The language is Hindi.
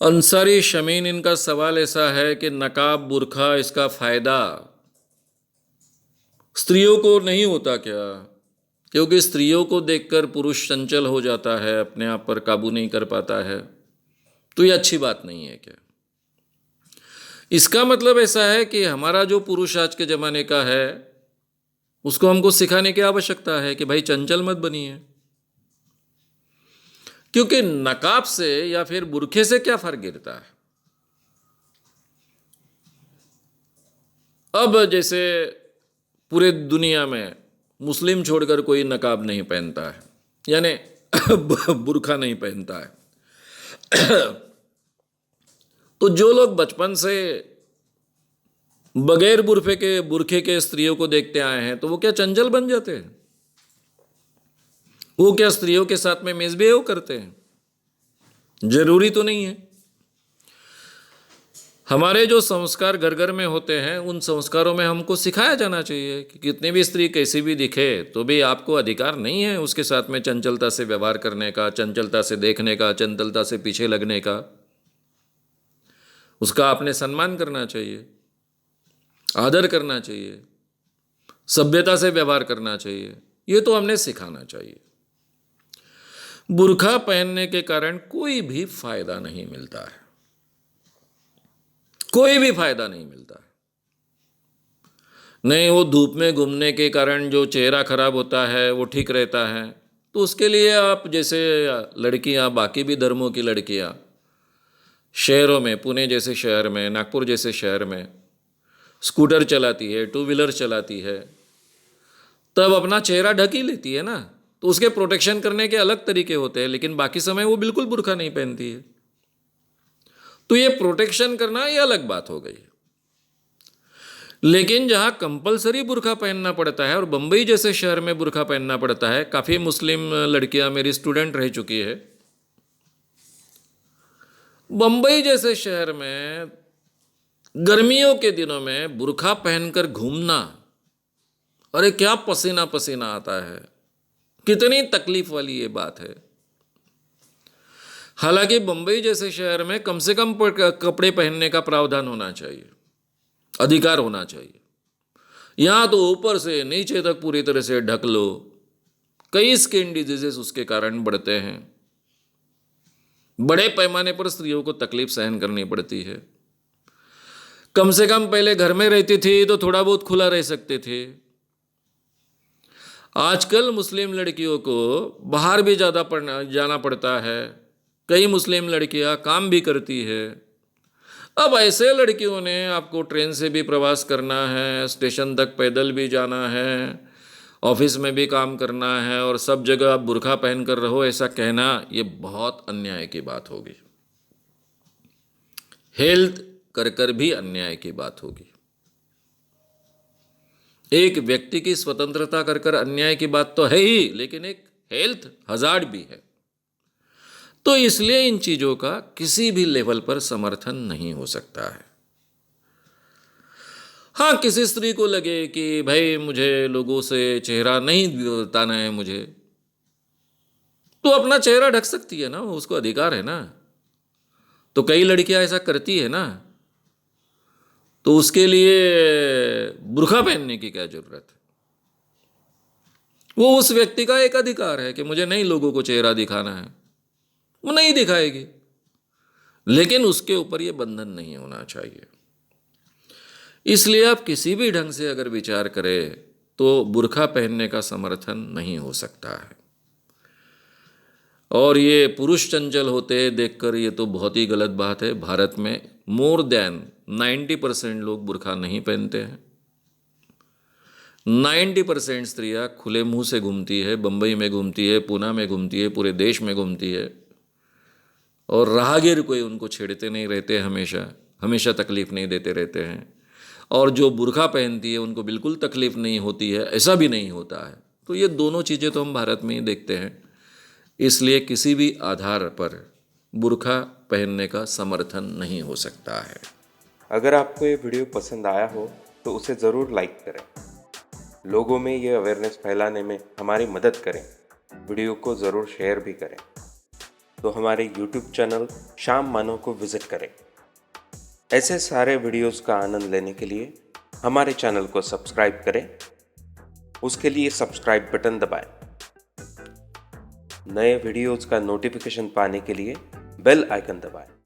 अंसारी शमीन, इनका सवाल ऐसा है कि नकाब बुर्खा इसका फायदा स्त्रियों को नहीं होता क्या? क्योंकि स्त्रियों को देखकर पुरुष चंचल हो जाता है, अपने आप पर काबू नहीं कर पाता है। तो ये अच्छी बात नहीं है क्या? इसका मतलब ऐसा है कि हमारा जो पुरुष आज के ज़माने का है उसको हमको सिखाने की आवश्यकता है कि भाई चंचल मत बनिए। क्योंकि नकाब से या फिर बुरखे से क्या फर्क गिरता है? अब जैसे पूरे दुनिया में मुस्लिम छोड़कर कोई नकाब नहीं पहनता है, यानी बुरखा नहीं पहनता है। तो जो लोग बचपन से बगैर बुरखे के स्त्रियों को देखते आए हैं, तो वो क्या चंचल बन जाते हैं? वो क्या स्त्रियों के साथ में मिसबिहेव करते हैं? जरूरी तो नहीं है। हमारे जो संस्कार घर घर में होते हैं, उन संस्कारों में हमको सिखाया जाना चाहिए कि कितनी भी स्त्री कैसी भी दिखे तो भी आपको अधिकार नहीं है उसके साथ में चंचलता से व्यवहार करने का, चंचलता से देखने का, चंचलता से पीछे लगने का। उसका आपने सम्मान करना चाहिए, आदर करना चाहिए, सभ्यता से व्यवहार करना चाहिए। ये तो हमने सिखाना चाहिए। बुर्खा पहनने के कारण कोई भी फायदा नहीं मिलता है, कोई भी फायदा नहीं मिलता है। नहीं, वो धूप में घूमने के कारण जो चेहरा खराब होता है वो ठीक रहता है, तो उसके लिए आप जैसे लड़कियां, बाकी भी धर्मों की लड़कियां शहरों में, पुणे जैसे शहर में, नागपुर जैसे शहर में स्कूटर चलाती है, टू व्हीलर चलाती है, तब अपना चेहरा ढक ही लेती है ना। तो उसके प्रोटेक्शन करने के अलग तरीके होते हैं, लेकिन बाकी समय वो बिल्कुल बुर्खा नहीं पहनती है। तो ये प्रोटेक्शन करना ये अलग बात हो गई। लेकिन जहां कंपलसरी बुर्खा पहनना पड़ता है, और बंबई जैसे शहर में बुर्खा पहनना पड़ता है, काफ़ी मुस्लिम लड़कियां मेरी स्टूडेंट रह चुकी है। बंबई जैसे शहर में गर्मियों के दिनों में बुर्खा पहनकर घूमना, अरे क्या पसीना पसीना आता है, कितनी तकलीफ वाली ये बात है। हालांकि बंबई जैसे शहर में कम से कम कपड़े पहनने का प्रावधान होना चाहिए, अधिकार होना चाहिए। यहां तो ऊपर से नीचे तक पूरी तरह से ढक लो। कई स्किन डिजीजेस उसके कारण बढ़ते हैं। बड़े पैमाने पर स्त्रियों को तकलीफ सहन करनी पड़ती है। कम से कम पहले घर में रहती थी तो थोड़ा बहुत खुला रह सकते थे। आजकल मुस्लिम लड़कियों को बाहर भी जाना पड़ता है। कई मुस्लिम लड़कियां काम भी करती है। अब ऐसे लड़कियों ने आपको ट्रेन से भी प्रवास करना है, स्टेशन तक पैदल भी जाना है, ऑफिस में भी काम करना है, और सब जगह आप बुर्खा पहन कर रहो, ऐसा कहना ये बहुत अन्याय की बात होगी। हेल्थ कर कर भी अन्याय की बात होगी। एक व्यक्ति की स्वतंत्रता कर कर अन्याय की बात तो है ही, लेकिन एक हेल्थ हजार्ड भी है। तो इसलिए इन चीजों का किसी भी लेवल पर समर्थन नहीं हो सकता है। हाँ, किसी स्त्री को लगे कि भाई मुझे लोगों से चेहरा नहीं बताना है मुझे, तो अपना चेहरा ढक सकती है ना, उसको अधिकार है ना। तो कई लड़कियां ऐसा करती है ना, तो उसके लिए बुर्खा पहनने की क्या जरूरत है? वो उस व्यक्ति का एक अधिकार है कि मुझे नहीं लोगों को चेहरा दिखाना है, वो नहीं दिखाएगी। लेकिन उसके ऊपर ये बंधन नहीं होना चाहिए। इसलिए आप किसी भी ढंग से अगर विचार करें तो बुर्खा पहनने का समर्थन नहीं हो सकता है। और ये पुरुष चंचल होते देखकर ये तो बहुत ही गलत बात है। भारत में मोर देन 90% लोग बुर्खा नहीं पहनते हैं। 90% स्त्रियां खुले मुंह से घूमती है, बंबई में घूमती है, पूना में घूमती है, पूरे देश में घूमती है, और राहगीर कोई उनको छेड़ते नहीं रहते, हमेशा हमेशा तकलीफ नहीं देते रहते हैं। और जो बुर्खा पहनती है उनको बिल्कुल तकलीफ नहीं होती है, ऐसा भी नहीं होता है। तो ये दोनों चीज़ें तो हम भारत में ही देखते हैं। इसलिए किसी भी आधार पर बुर्खा पहनने का समर्थन नहीं हो सकता है। अगर आपको ये वीडियो पसंद आया हो तो उसे ज़रूर लाइक करें। लोगों में ये अवेयरनेस फैलाने में हमारी मदद करें। वीडियो को ज़रूर शेयर भी करें। तो हमारे YouTube चैनल श्याम मानव को विजिट करें। ऐसे सारे वीडियोस का आनंद लेने के लिए हमारे चैनल को सब्सक्राइब करें। उसके लिए सब्सक्राइब बटन दबाएं। नए वीडियोस का नोटिफिकेशन पाने के लिए बेल आइकन दबाएं।